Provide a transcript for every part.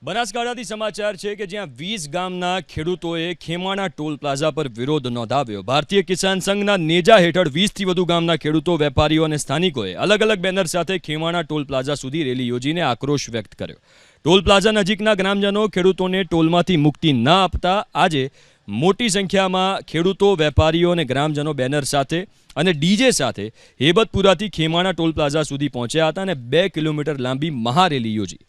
બનાસકાંઠાથી સમાચાર છે કે જ્યાં 20 ગામના ખેડૂતોએ ખેમાણા ટોલ પ્લાઝા પર વિરોધ નોંધાવ્યો। ભારતીય કિસાન સંઘના નેજા હેઠળ 20થી વધુ ગામના ખેડૂતો, વેપારીઓ અને સ્થાનિકોએ અલગ અલગ બેનર સાથે ખેમાણા ટોલ પ્લાઝા સુધી રેલી યોજીને આક્રોશ વ્યક્ત કર્યો। ટોલ પ્લાઝા નજીકના ગ્રામજનો ખેડૂતોને ટોલમાંથી મુક્તિ ન આપતા આજે મોટી સંખ્યામાં ખેડૂતો, વેપારીઓ અને ગ્રામજનો બેનર સાથે અને ડીજે સાથે હેબતપુરાથી ખેમાણા ટોલ પ્લાઝા સુધી પહોંચ્યા હતા અને 2 કિલોમીટર લાંબી મહારેલી યોજી।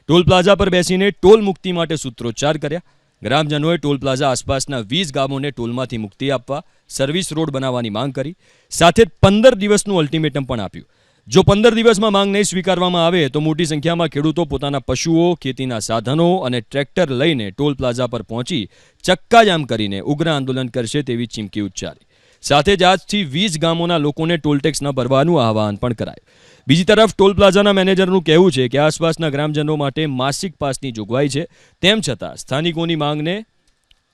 ટોલ પ્લાઝા પર બેસીને ટોલ મુક્તિ માટે સૂત્રોચ્ચાર કર્યા। ગ્રામજનોએ ટોલ પ્લાઝા આસપાસના 20 ગામોને ટોલમાંથી મુક્તિ આપવા સર્વિસ રોડ બનાવવાની માંગ કરી, સાથે 15 દિવસનું અલ્ટિમેટમ પણ આપ્યું। જો 15 દિવસમાં માંગ નહીં સ્વીકારવામાં આવે તો મોટી સંખ્યામાં ખેડૂતો પોતાના પશુઓ, ખેતીના સાધનો અને ટ્રેક્ટર લઈને ટોલ પ્લાઝા પર પહોંચી ચક્કાજામ કરીને ઉગ્ર આંદોલન કરશે તેવી ચીમકી ઉચ્ચારી। સાથે જ આજથી 20 ગામોના લોકોને ટોલ ટેક્સ ન ભરવાનું આહવાન પણ કરાયું। બીજી તરફ ટોલ પ્લાઝાના મેનેજરનું કહેવું છે કે આસપાસના ગ્રામજનો માટે માસિક પાસની જોગવાઈ છે, તેમ છતાં સ્થાનિકોની માંગને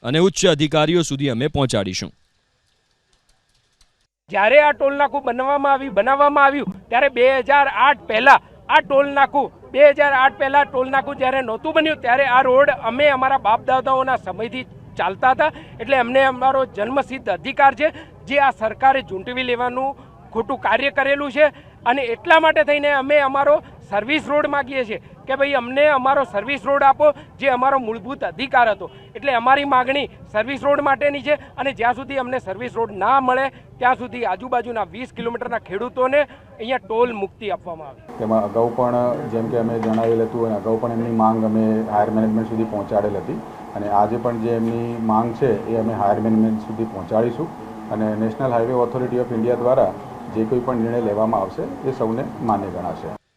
અને ઉચ્ચ અધિકારીઓ સુધી અમે પહોંચાડીશું। જ્યારે આ ટોલ નાકું બનાવવામાં આવ્યું ત્યારે 2008 પહેલા આ ટોલ નાકું 2008 પહેલા ટોલ નાકું જ્યારે નહોતું બન્યું ત્યારે આ રોડ અમે અમારા બાપ દાદાઓના સમયથી ચાલતા હતા, એટલે અમને અમારો જન્મસિદ્ધ અધિકાર છે જે આ સરકારે ઝૂંટવી લેવાનું ખોટું કાર્ય કરેલું છે। અને એટલા માટે થઈને અમે અમારો સર્વિસ રોડ માગીએ છીએ કે ભાઈ અમને અમારો સર્વિસ રોડ આપો, જે અમારો મૂળભૂત અધિકાર હતો। એટલે અમારી માગણી સર્વિસ રોડ માટેની છે અને જ્યાં સુધી અમને સર્વિસ રોડ ના મળે ત્યાં સુધી આજુબાજુના 20 કિલોમીટરના ખેડૂતોને અહીંયા ટોલ મુક્તિ આપવામાં આવે। તેમાં અગાઉ પણ જેમ કે અમે જણાવેલ હતું અને અગાઉ પણ એમની માંગ અમે હાયર મેનેજમેન્ટ સુધી પહોંચાડેલ હતી અને આજે પણ જે એમની માંગ છે એ અમે હાયર મેનેજમેન્ટ સુધી પહોંચાડીશું અને national highway authority of India દ્વારા જે કોઈ પણ નિર્ણય લેવામાં આવશે એ સૌને માન્ય ગણાશે।